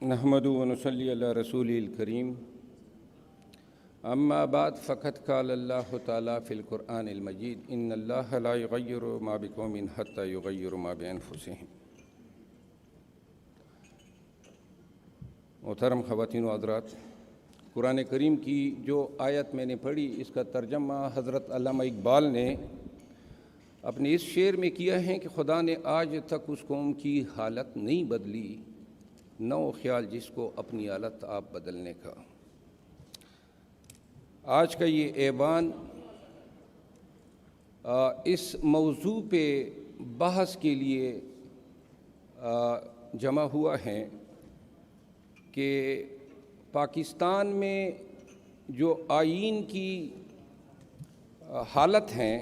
نحمد و نصلی علی رسول الکریم اما بعد فقد قال اللہ تعالیٰ فی القرآن المجید ان اللہ لا یغیر ما بقوم حتی یغیروا ما بانفسہم۔ محترم خواتین و حضرات، قرآن کریم کی جو آیت میں نے پڑھی اس کا ترجمہ حضرت علامہ اقبال نے اپنے اس شعر میں کیا ہے کہ خدا نے آج تک اس قوم کی حالت نہیں بدلی، نو خیال جس کو اپنی حالت آپ بدلنے کا۔ آج کا یہ ایوان اس موضوع پہ بحث کے لیے جمع ہوا ہے کہ پاکستان میں جو آئین کی حالت ہیں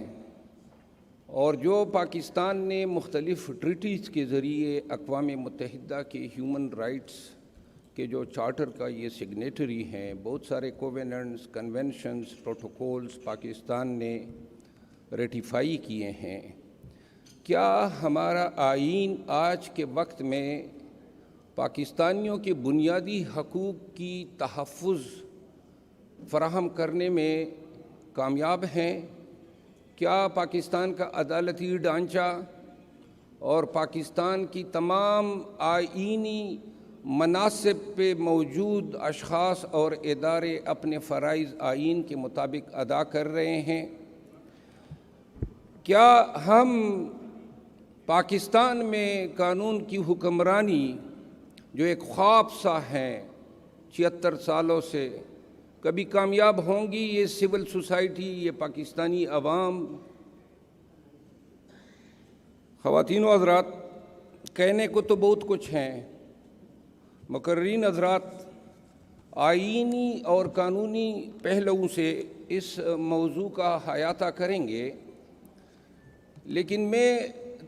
اور جو پاکستان نے مختلف ٹریٹیز کے ذریعے اقوام متحدہ کے ہیومن رائٹس کے جو چارٹر کا یہ سگنیٹری ہیں، بہت سارے کووننٹس، کنونشنز، پروٹوکولز پاکستان نے ریٹیفائی کیے ہیں، کیا ہمارا آئین آج کے وقت میں پاکستانیوں کے بنیادی حقوق کی تحفظ فراہم کرنے میں کامیاب ہیں؟ کیا پاکستان کا عدالتی ڈھانچہ اور پاکستان کی تمام آئینی مناصب پہ موجود اشخاص اور ادارے اپنے فرائض آئین کے مطابق ادا کر رہے ہیں؟ کیا ہم پاکستان میں قانون کی حکمرانی جو ایک خواب سا ہے 76 سالوں سے، کبھی کامیاب ہوں گی؟ یہ سول سوسائٹی، یہ پاکستانی عوام؟ خواتین و حضرات، کہنے کو تو بہت کچھ ہیں، مقررین حضرات آئینی اور قانونی پہلوؤں سے اس موضوع کا احاطہ کریں گے، لیکن میں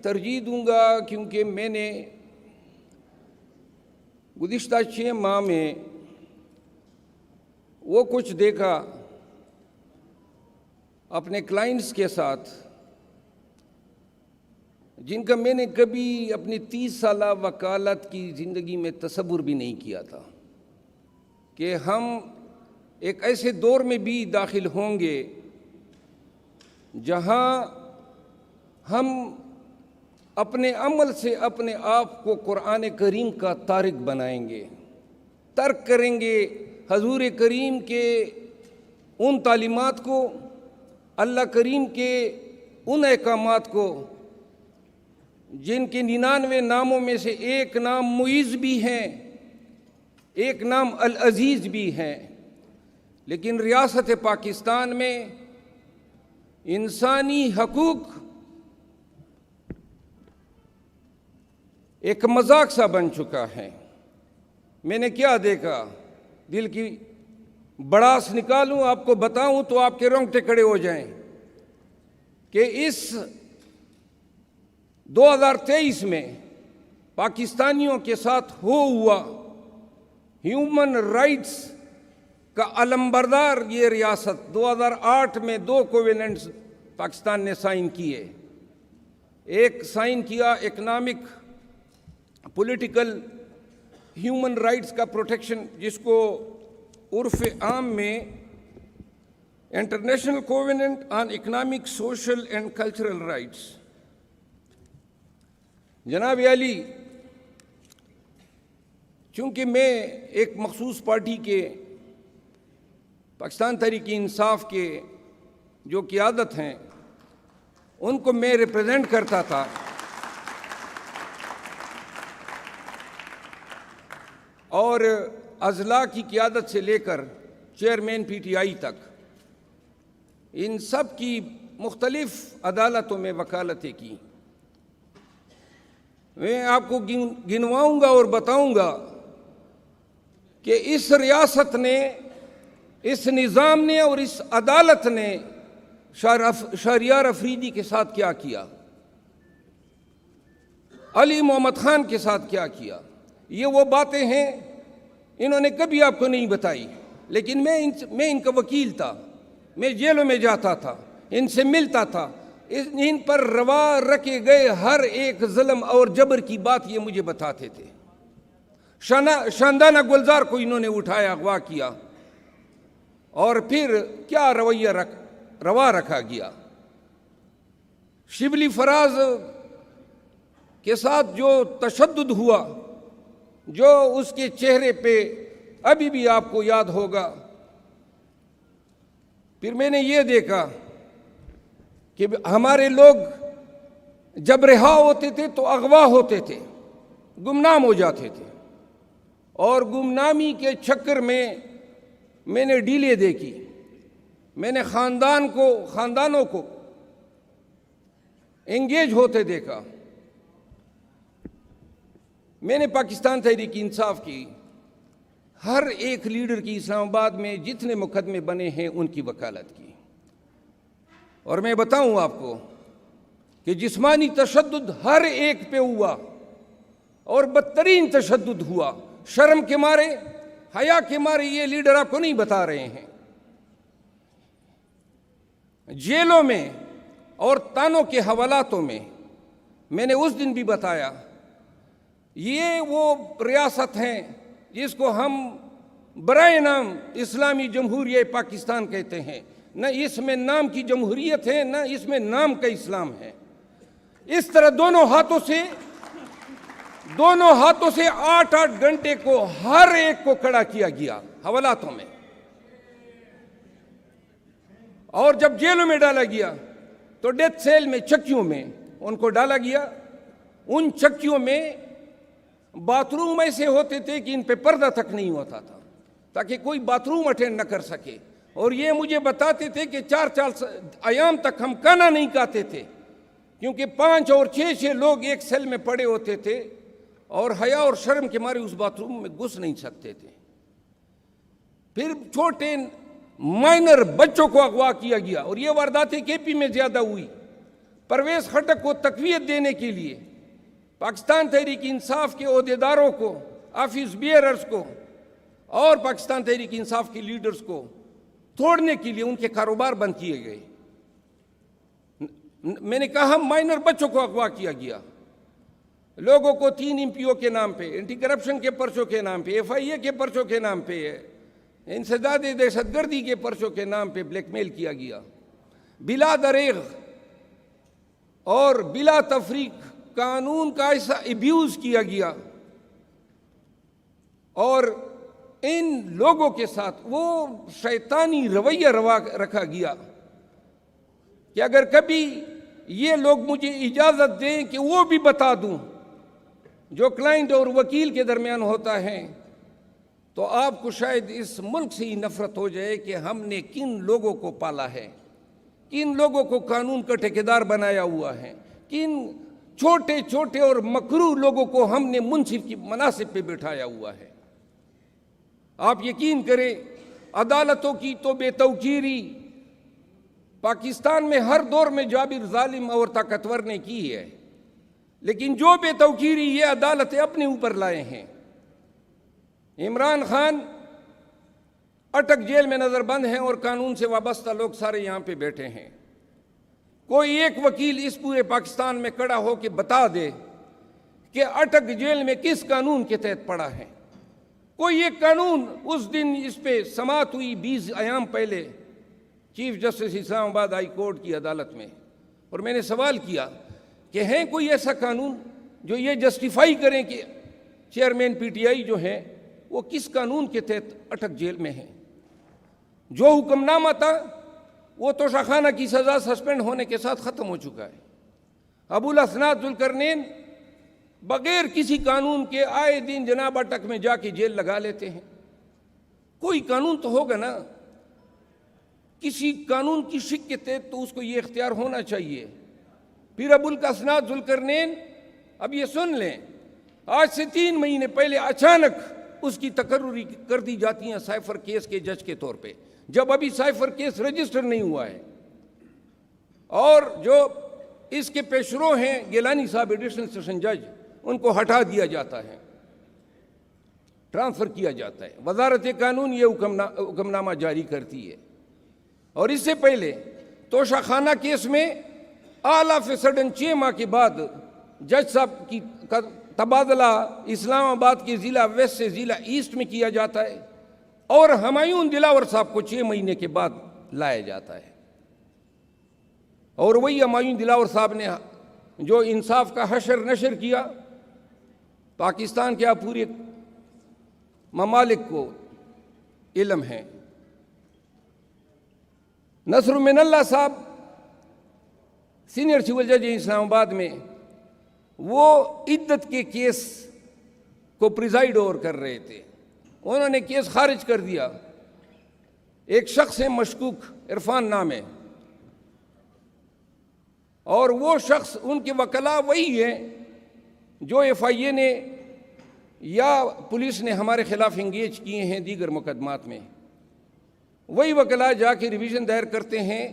ترجیح دوں گا کیونکہ میں نے گزشتہ 6 ماہ میں وہ کچھ دیکھا اپنے کلائنٹس کے ساتھ جن کا میں نے کبھی اپنی 30 سالہ وکالت کی زندگی میں تصور بھی نہیں کیا تھا کہ ہم ایک ایسے دور میں بھی داخل ہوں گے جہاں ہم اپنے عمل سے اپنے آپ کو قرآن کریم کا تارک بنائیں گے، ترک کریں گے حضور کریم کے ان تعلیمات کو، اللہ کریم کے ان احکامات کو جن کے 99 ناموں میں سے ایک نام معیز بھی ہیں، ایک نام العزیز بھی ہیں، لیکن ریاست پاکستان میں انسانی حقوق ایک مذاق سا بن چکا ہے۔ میں نے کیا دیکھا، دل کی بڑاس نکالوں آپ کو بتاؤں تو آپ کے رونگٹے کھڑے ہو جائیں کہ اس 2023 میں پاکستانیوں کے ساتھ ہوا ہیومن رائٹس کا علمبردار یہ ریاست 2008 میں 2 کووننٹس پاکستان نے سائن کیے، ایک سائن کیا اکنامک پولیٹیکل ہیومن رائٹس کا پروٹیکشن، جس کو عرف عام میں international covenant on economic, social and cultural rights. جناب علی، چونکہ میں ایک مخصوص پارٹی کے پاکستان تحریک انصاف کے جو قیادت ہیں ان کو میں ریپرزینٹ کرتا تھا، اور اضلاع کی قیادت سے لے کر چیئرمین پی ٹی آئی تک ان سب کی مختلف عدالتوں میں وکالتیں کی۔ میں آپ کو گنواؤں گا اور بتاؤں گا کہ اس ریاست نے، اس نظام نے اور اس عدالت نے شہریار افریدی کے ساتھ کیا کیا، علی محمد خان کے ساتھ کیا کیا۔ یہ وہ باتیں ہیں انہوں نے کبھی آپ کو نہیں بتائی، لیکن میں ان کا وکیل تھا، میں جیلوں میں جاتا تھا، ان سے ملتا تھا، ان پر روا رکھے گئے ہر ایک ظلم اور جبر کی بات یہ مجھے بتاتے تھے۔ شاندانہ گلزار کو انہوں نے اٹھایا، اغوا کیا، اور پھر کیا رویہ روا رکھا گیا۔ شبلی فراز کے ساتھ جو تشدد ہوا، جو اس کے چہرے پہ ابھی بھی آپ کو یاد ہوگا۔ پھر میں نے یہ دیکھا کہ ہمارے لوگ جب رہا ہوتے تھے تو اغوا ہوتے تھے، گمنام ہو جاتے تھے، اور گمنامی کے چکر میں نے ڈیلے دیکھی، میں نے خاندانوں کو انگیج ہوتے دیکھا۔ میں نے پاکستان تحریک انصاف کی ہر ایک لیڈر کی اسلام آباد میں جتنے مقدمے بنے ہیں ان کی وکالت کی، اور میں بتاؤں آپ کو کہ جسمانی تشدد ہر ایک پہ ہوا، اور بدترین تشدد ہوا۔ شرم کے مارے، حیا کے مارے یہ لیڈر آپ کو نہیں بتا رہے ہیں۔ جیلوں میں اور تانوں کے حوالاتوں میں نے اس دن بھی بتایا، یہ وہ ریاست ہیں جس کو ہم برائے نام اسلامی جمہوریہ پاکستان کہتے ہیں۔ نہ اس میں نام کی جمہوریت ہے، نہ اس میں نام کا اسلام ہے۔ اس طرح دونوں ہاتھوں سے 8-8 گھنٹے کو ہر ایک کو کھڑا کیا گیا حوالاتوں میں، اور جب جیلوں میں ڈالا گیا تو ڈیتھ سیل میں، چکیوں میں ان کو ڈالا گیا۔ ان چکیوں میں باتھ روم ایسے ہوتے تھے کہ ان پہ پردہ تک نہیں ہوتا تھا، تاکہ کوئی باتھ روم اٹینڈ نہ کر سکے، اور یہ مجھے بتاتے تھے کہ 4 ایام تک ہم کھانا نہیں کھاتے تھے، کیونکہ 5 اور 6 لوگ ایک سیل میں پڑے ہوتے تھے، اور حیا اور شرم کے مارے اس باتھ روم میں گھس نہیں سکتے تھے۔ پھر چھوٹے مائنر بچوں کو اغوا کیا گیا، اور یہ وارداتیں کے پی میں زیادہ ہوئی۔ پرویز خٹک کو تقویت دینے کے لیے پاکستان تحریک انصاف کے عہدیداروں کو، آفس بیئررز کو، اور پاکستان تحریک انصاف کے لیڈرز کو توڑنے کے لیے ان کے کاروبار بند کیے گئے۔ میں نے کہا مائنر بچوں کو اغوا کیا گیا، لوگوں کو 3 MPO کے نام پہ، اینٹی کرپشن کے پرچوں کے نام پہ، FIA کے پرچوں کے نام پہ، انسداد دہشت گردی کے پرچوں کے نام پہ بلیک میل کیا گیا، بلا دریغ اور بلا تفریق قانون کا ایسا ایبیوز کیا گیا، اور ان لوگوں کے ساتھ وہ شیطانی رویہ رکھا گیا کہ اگر کبھی یہ لوگ مجھے اجازت دیں کہ وہ بھی بتا دوں جو کلائنٹ اور وکیل کے درمیان ہوتا ہے، تو آپ کو شاید اس ملک سے ہی نفرت ہو جائے کہ ہم نے کن لوگوں کو پالا ہے، کن لوگوں کو قانون کا ٹھیکیدار بنایا ہوا ہے، کن چھوٹے چھوٹے اور مکروہ لوگوں کو ہم نے منصف کی مناصب پہ بٹھایا ہوا ہے۔ آپ یقین کریں، عدالتوں کی تو بے توقیری پاکستان میں ہر دور میں جابر ظالم اور طاقتور نے کی ہے، لیکن جو بے توقیری یہ عدالتیں اپنے اوپر لائے ہیں۔ عمران خان اٹک جیل میں نظر بند ہیں، اور قانون سے وابستہ لوگ سارے یہاں پہ بیٹھے ہیں۔ کوئی ایک وکیل اس پورے پاکستان میں کھڑا ہو کے بتا دے کہ اٹک جیل میں کس قانون کے تحت پڑا ہے۔ کوئی ایک قانون اس دن اس پہ سماعت ہوئی 20 ایام پہلے چیف جسٹس اسلام آباد ہائی کورٹ کی عدالت میں، اور میں نے سوال کیا کہ ہے کوئی ایسا قانون جو یہ جسٹیفائی کریں کہ چیئرمین PTI جو ہیں وہ کس قانون کے تحت اٹک جیل میں ہیں۔ جو حکم نامہ تھا وہ توشاخانہ کی سزا سسپینڈ ہونے کے ساتھ ختم ہو چکا ہے۔ ابوالاسناد ذوالقرنین بغیر کسی قانون کے آئے دن جناب اٹک میں جا کے جیل لگا لیتے ہیں۔ کوئی قانون تو ہوگا نا، کسی قانون کی شک کے تحت تو اس کو یہ اختیار ہونا چاہیے۔ پھر ابوالاسناد ذوالقرنین، اب یہ سن لیں، آج سے 3 مہینے پہلے اچانک اس کی تقرری کر دی جاتی ہیں سائفر کیس کے جج کے طور پہ، جب ابھی سائفر کیس رجسٹر نہیں ہوا ہے، اور جو اس کے پیشرو ہیں گیلانی صاحب ایڈیشنل سیشن جج، ان کو ہٹا دیا جاتا ہے، ٹرانسفر کیا جاتا ہے۔ وزارت قانون یہ حکم نامہ جاری کرتی ہے۔ اور اس سے پہلے توشاخانہ کیس میں آل آف اے سڈن 6 ماہ کے بعد جج صاحب تبادلہ اسلام آباد کے ضلع ویسٹ سے ضلع ایسٹ میں کیا جاتا ہے اور ہمایوں دلاور صاحب کو 6 مہینے کے بعد لایا جاتا ہے. اور وہی ہمایوں دلاور صاحب نے جو انصاف کا حشر نشر کیا، پاکستان کے پورے ممالک کو علم ہے. نصر من اللہ صاحب سینئر سول جج اسلام آباد میں وہ عدت کے کیس کو پریزائڈ اوور کر رہے تھے. انہوں نے کیس خارج کر دیا. ایک شخص ہے مشکوک، عرفان نام ہے، اور وہ شخص ان کے وکلاء وہی ہیں جو ایف آئی اے نے یا پولیس نے ہمارے خلاف انگیج کیے ہیں دیگر مقدمات میں. وہی وکلاء جا کے ریویژن دائر کرتے ہیں.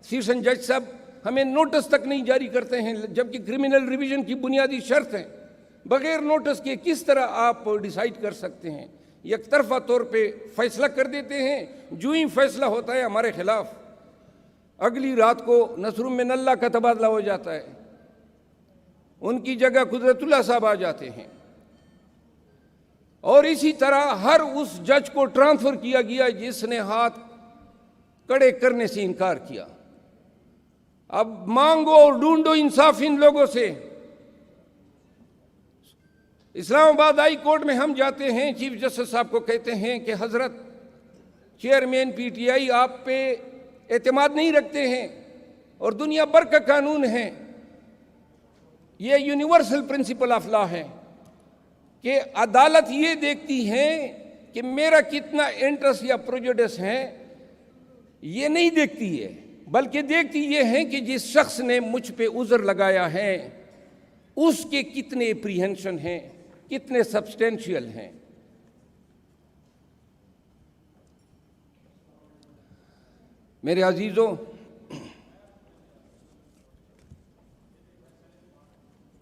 سیشن جج صاحب ہمیں نوٹس تک نہیں جاری کرتے ہیں، جبکہ کرمنل ریویژن کی بنیادی شرط ہے. بغیر نوٹس کے کس طرح آپ ڈیسائیڈ کر سکتے ہیں؟ یک طرفہ طور پہ فیصلہ کر دیتے ہیں. جو ہی فیصلہ ہوتا ہے ہمارے خلاف، اگلی رات کو نصر من اللہ کا تبادلہ ہو جاتا ہے. ان کی جگہ قدرت اللہ صاحب آ جاتے ہیں. اور اسی طرح ہر اس جج کو ٹرانسفر کیا گیا جس نے ہاتھ کڑے کرنے سے انکار کیا. اب مانگو اور ڈھونڈو انصاف ان لوگوں سے. اسلام آباد ہائی کورٹ میں ہم جاتے ہیں، چیف جسٹس صاحب کو کہتے ہیں کہ حضرت چیئرمین پی ٹی آئی آپ پہ اعتماد نہیں رکھتے ہیں اور دنیا بھر کا قانون ہے، یہ یونیورسل پرنسپل آف لا ہے کہ عدالت یہ دیکھتی ہے کہ میرا کتنا انٹرسٹ یا پروجوڈس ہے، یہ نہیں دیکھتی ہے، بلکہ دیکھتی یہ ہے کہ جس شخص نے مجھ پہ عذر لگایا ہے اس کے کتنے اپریہنشن ہیں، کتنے سبسٹینشیل ہیں. میرے عزیزوں،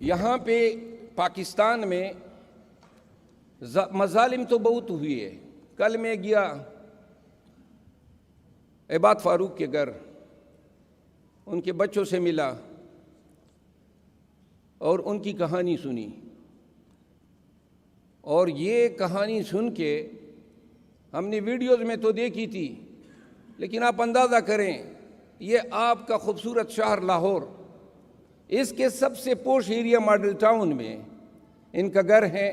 یہاں پہ پاکستان میں مظالم تو بہت ہوئی ہے. کل میں گیا عباد فاروق کے گھر، ان کے بچوں سے ملا اور ان کی کہانی سنی. اور یہ کہانی سن کے ہم نے ویڈیوز میں تو دیکھی تھی، لیکن آپ اندازہ کریں، یہ آپ کا خوبصورت شہر لاہور، اس کے سب سے پوش ایریا ماڈل ٹاؤن میں ان کا گھر ہے.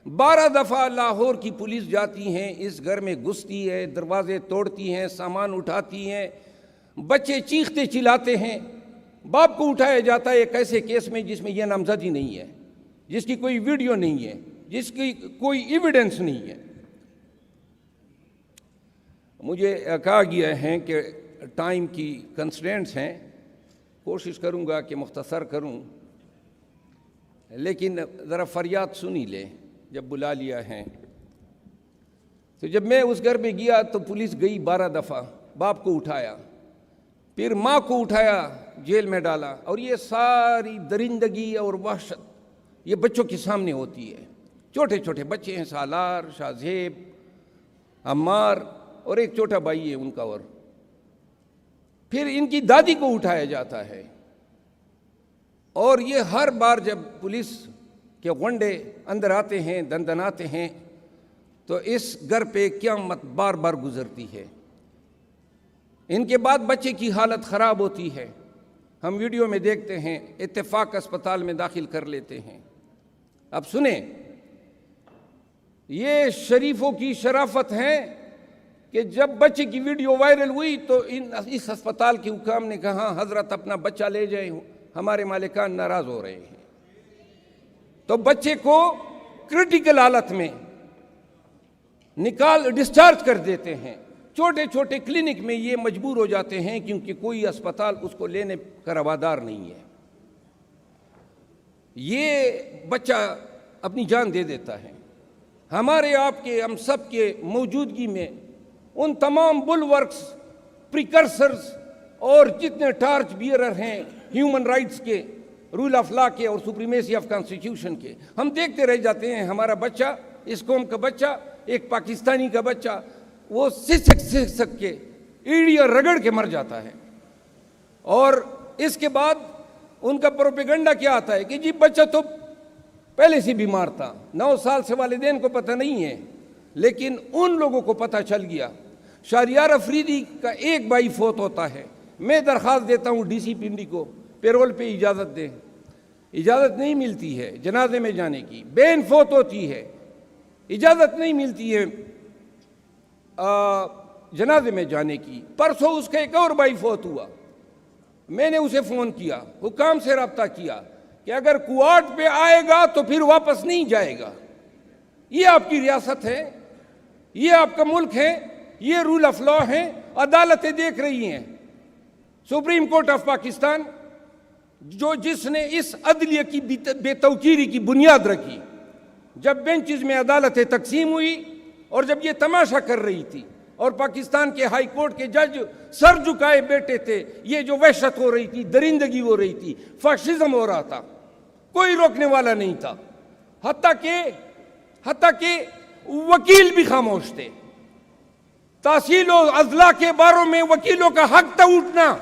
12 دفعہ لاہور کی پولیس جاتی ہیں، اس گھر میں گھستی ہے، دروازے توڑتی ہیں، سامان اٹھاتی ہیں، بچے چیختے چلاتے ہیں. باپ کو اٹھایا جاتا ہے ایک ایسے کیس میں جس میں یہ نامزدگی نہیں ہے، جس کی کوئی ویڈیو نہیں ہے، جس کی کوئی ایویڈنس نہیں ہے. مجھے کہا گیا ہے کہ ٹائم کی کنسٹرینٹس ہیں، کوشش کروں گا کہ مختصر کروں، لیکن ذرا فریاد سنی لے. جب بلا لیا ہے تو جب میں اس گھر میں گیا تو پولیس گئی 12 دفعہ، باپ کو اٹھایا، پھر ماں کو اٹھایا، جیل میں ڈالا. اور یہ ساری درندگی اور وحشت یہ بچوں کے سامنے ہوتی ہے. چھوٹے چھوٹے بچے ہیں، سالار، شاہ زیب، عمار، اور ایک چھوٹا بھائی ہے ان کا. اور پھر ان کی دادی کو اٹھایا جاتا ہے. اور یہ ہر بار جب پولیس کے غنڈے اندر آتے ہیں، دندناتے ہیں، تو اس گھر پہ قیامت بار بار گزرتی ہے. ان کے بعد بچے کی حالت خراب ہوتی ہے، ہم ویڈیو میں دیکھتے ہیں، اتفاق اسپتال میں داخل کر لیتے ہیں. اب سنیں، یہ شریفوں کی شرافت ہے کہ جب بچے کی ویڈیو وائرل ہوئی تو اس ہسپتال کے حکام نے کہا حضرت اپنا بچہ لے جائیں، ہمارے مالکان ناراض ہو رہے ہیں. تو بچے کو کرٹیکل حالت میں ڈسچارج کر دیتے ہیں. چھوٹے چھوٹے کلینک میں یہ مجبور ہو جاتے ہیں کیونکہ کوئی اسپتال اس کو لینے کا روادار نہیں ہے. یہ بچہ اپنی جان دے دیتا ہے. ہمارے آپ کے، ہم سب کے موجودگی میں ان تمام بل ورکس، پریکرسرز اور جتنے ٹارچ بیئرر ہیں ہیومن رائٹس کے، رول آف لا کے اور سپریمیسی آف کانسٹیٹیوشن کے، ہم دیکھتے رہ جاتے ہیں. ہمارا بچہ، اس قوم کا بچہ، ایک پاکستانی کا بچہ، وہ سسک کے ایڑیاں رگڑ کے مر جاتا ہے. اور اس کے بعد ان کا پروپیگنڈا کیا آتا ہے کہ جی بچہ تو پہلے سے بیمار تھا، 9 سال سے والدین کو پتہ نہیں ہے، لیکن ان لوگوں کو پتہ چل گیا۔ شہریار افریدی کا ایک بھائی فوت ہوتا ہے، میں درخواست دیتا ہوں ڈی سی پنڈی کو پیرول پہ اجازت دیں، اجازت نہیں ملتی ہے جنازے میں جانے کی۔ بہن فوت ہوتی ہے، اجازت نہیں ملتی ہے جنازے میں جانے کی۔ پرسوں اس کا ایک اور بھائی فوت ہوا، میں نے اسے فون کیا، حکام سے رابطہ کیا کہ اگر کوارٹ پہ آئے گا تو پھر واپس نہیں جائے گا۔ یہ آپ کی ریاست ہے، یہ آپ کا ملک ہے، یہ رول آف لا ہے، عدالتیں دیکھ رہی ہیں۔ سپریم کورٹ آف پاکستان جس نے اس عدلیہ کی بے توقیری کی بنیاد رکھی، جب بینچز میں عدالتیں تقسیم ہوئی اور جب یہ تماشا کر رہی تھی اور پاکستان کے ہائی کورٹ کے جج سر جھکائے بیٹھے تھے، یہ جو وحشت ہو رہی تھی، درندگی ہو رہی تھی، فاشزم ہو رہا تھا، کوئی روکنے والا نہیں تھا، حتیٰ کہ وکیل بھی خاموش تھے۔ تحصیل و اضلاع کے باروں میں وکیلوں کا حق تھا اٹھنا۔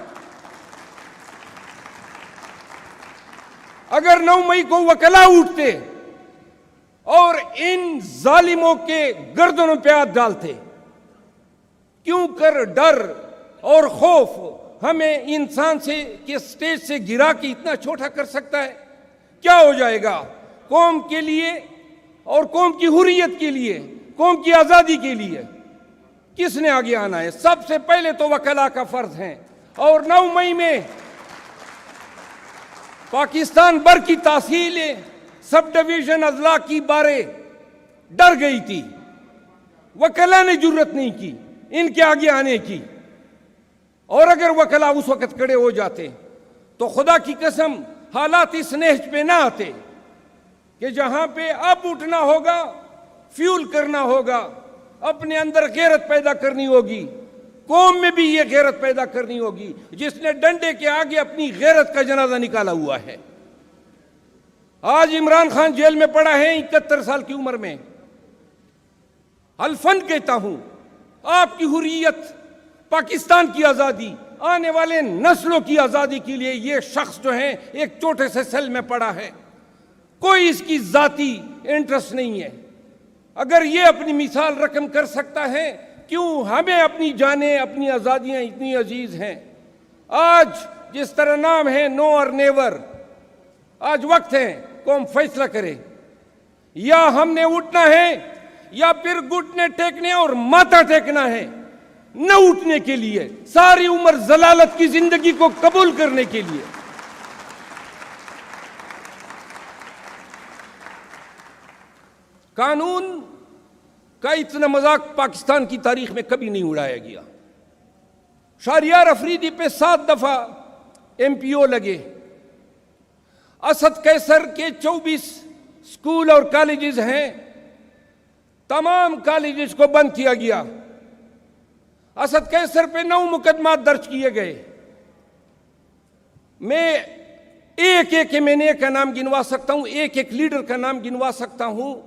اگر 9 مئی کو وکلاء اٹھتے اور ان ظالموں کے گردنوں پہ ہاتھ ڈالتے، کیوں کر ڈر اور خوف ہمیں انسان کے سٹیج سے گرا کے اتنا چھوٹا کر سکتا ہے؟ کیا ہو جائے گا قوم کے لیے اور قوم کی حریت کے لیے، قوم کی آزادی کے لیے کس نے آگے آنا ہے؟ سب سے پہلے تو وکلاء کا فرض ہے۔ اور 9 مئی میں پاکستان بھر کی تحصیلیں، سب ڈویژن اضلاع کی باریں ڈر گئی تھی، وکلاء نے جرت نہیں کی ان کے آگے آنے کی۔ اور اگر وکلاء اس وقت کھڑے ہو جاتے تو خدا کی قسم حالات اس نہج پہ نہ آتے کہ جہاں پہ اب اٹھنا ہوگا، فیول کرنا ہوگا، اپنے اندر غیرت پیدا کرنی ہوگی، قوم میں بھی یہ غیرت پیدا کرنی ہوگی جس نے ڈنڈے کے آگے اپنی غیرت کا جنازہ نکالا ہوا ہے۔ آج عمران خان جیل میں پڑا ہے 71 سال کی عمر میں۔ الفن کہتا ہوں، آپ کی حریت، پاکستان کی آزادی، آنے والے نسلوں کی آزادی کے لیے یہ شخص جو ہے ایک چھوٹے سے سیل میں پڑا ہے، کوئی اس کی ذاتی انٹرسٹ نہیں ہے۔ اگر یہ اپنی مثال رقم کر سکتا ہے، کیوں ہمیں اپنی جانیں، اپنی آزادیاں اتنی عزیز ہیں؟ آج جس طرح نام ہے نو اور نیور، آج وقت ہے قوم فیصلہ کرے، یا ہم نے اٹھنا ہے یا پھر گھٹنے ٹیکنے اور ماتھا ٹیکنا ہے۔ نہ اٹھنے کے لیے، ساری عمر ضلالت کی زندگی کو قبول کرنے کے لیے۔ قانون کا اتنا مذاق پاکستان کی تاریخ میں کبھی نہیں اڑایا گیا۔ شہریار افریدی پہ 7 دفعہ MPO لگے، اسد قیصر کے 24 سکول اور کالجز ہیں، تمام کالجز کو بند کیا گیا۔ اسد قیصر پہ 9 مقدمات درج کیے گئے۔ میں ایک ایم این اے کا نام گنوا سکتا ہوں، ایک لیڈر کا نام گنوا سکتا ہوں۔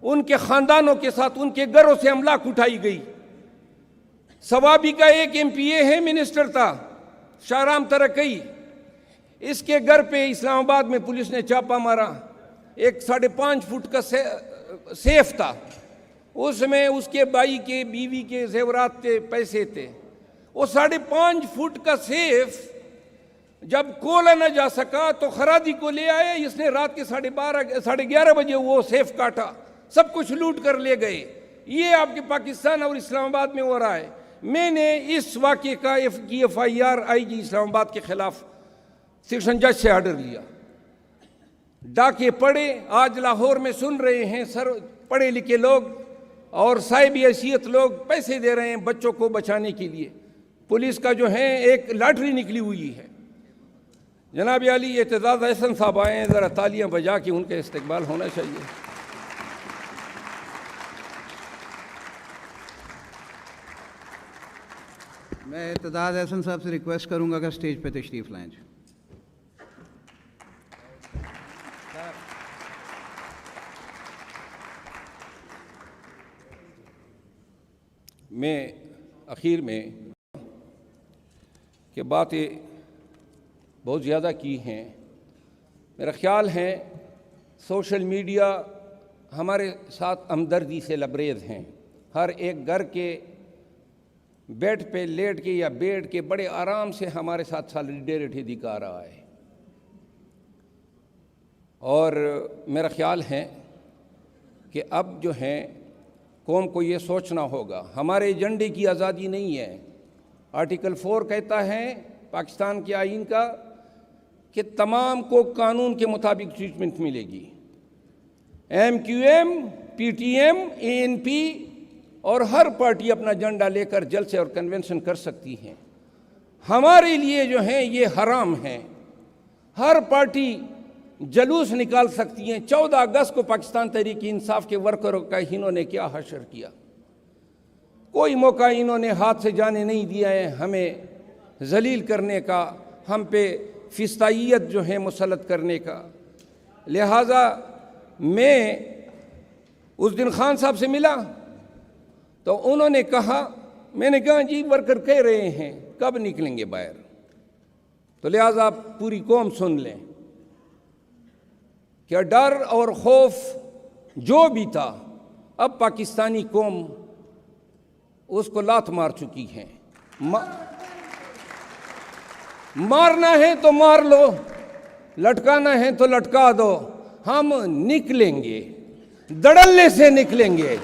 ان کے خاندانوں کے ساتھ ان کے گھروں سے املاک اٹھائی گئی۔ ثوابی کا ایک MPA ہے، منسٹر تھا، شاہرام ترکی، اس کے گھر پہ اسلام آباد میں پولیس نے چھاپا مارا۔ ایک 5.5 فٹ کا سیف تھا، اس میں اس کے بھائی کے، بیوی کے زیورات تھے، پیسے تھے۔ وہ 5.5 فٹ کا سیف جب کھولا نہ جا سکا تو خرادی کو لے آیا، اس نے رات کے 11:30 بجے وہ سیف کاٹا، سب کچھ لوٹ کر لے گئے۔ یہ آپ کے پاکستان اور اسلام آباد میں ہو رہا ہے۔ میں نے اس واقعے کا FIR IG اسلام آباد کے خلاف سیکشن جج سے آرڈر لیا۔ ڈاکے پڑے، آج لاہور میں سن رہے ہیں، پڑھے لکھے لوگ اور صاحب حیثیت لوگ پیسے دے رہے ہیں بچوں کو بچانے کے لیے۔ پولیس کا جو ہے ایک لاٹری نکلی ہوئی ہے۔ جناب علی اعتزاز احسن صاحب آئے ہیں، ذرا تالیاں بجا کے ان کا استقبال ہونا چاہیے۔ میں اعتزاز احسن صاحب سے ریکویسٹ کروں گا کہ اسٹیج پہ تشریف لائیں۔ میں اخیر میں کہ باتیں بہت زیادہ کی ہیں، میرا خیال ہے سوشل میڈیا ہمارے ساتھ ہمدردی سے لبریز ہیں. ہر ایک گھر کے بیڈ پہ لیٹ کے یا بیٹھ کے بڑے آرام سے ہمارے ساتھ سالیڈیریٹی دکھا رہا ہے. اور میرا خیال ہے کہ اب جو ہے قوم کو یہ سوچنا ہوگا، ہمارے ایجنڈے کی آزادی نہیں ہے. آرٹیکل 4 کہتا ہے پاکستان کے آئین کا کہ تمام کو قانون کے مطابق ٹریٹمنٹ ملے گی. M Q M, P T I, A N P اور ہر پارٹی اپنا جھنڈا لے کر جلسے اور کنونشن کر سکتی ہیں. ہمارے لیے جو ہیں یہ حرام ہیں. ہر پارٹی جلوس نکال سکتی ہیں. 14 اگست کو پاکستان تحریک انصاف کے ورکروں کا انہوں نے کیا حشر کیا. کوئی موقع انہوں نے ہاتھ سے جانے نہیں دیا ہے ہمیں ذلیل کرنے کا، ہم پہ فسطائیت جو ہے مسلط کرنے کا. لہٰذا میں اس دن خان صاحب سے ملا تو انہوں نے کہا، میں نے کہا جی ورکر کہہ رہے ہیں کب نکلیں گے باہر. تو لہٰذا پوری قوم سن لیں کہ ڈر اور خوف جو بھی تھا اب پاکستانی قوم اس کو لات مار چکی ہے. مارنا ہے تو مار لو، لٹکانا ہے تو لٹکا دو. ہم نکلیں گے، دڑلے سے نکلیں گے،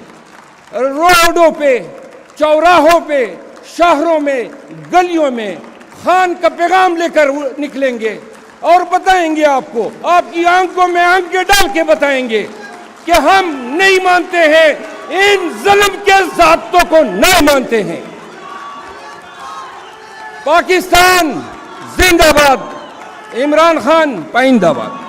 روڈوں پہ، چوراہوں پہ، شہروں میں، گلیوں میں خان کا پیغام لے کر نکلیں گے اور بتائیں گے آپ کو، آپ کی آنکھوں میں آنکھیں ڈال کے بتائیں گے کہ ہم نہیں مانتے ہیں، ان ظلم کے ذاتوں کو نہیں مانتے ہیں. پاکستان زندہ باد، عمران خان پائندہ باد.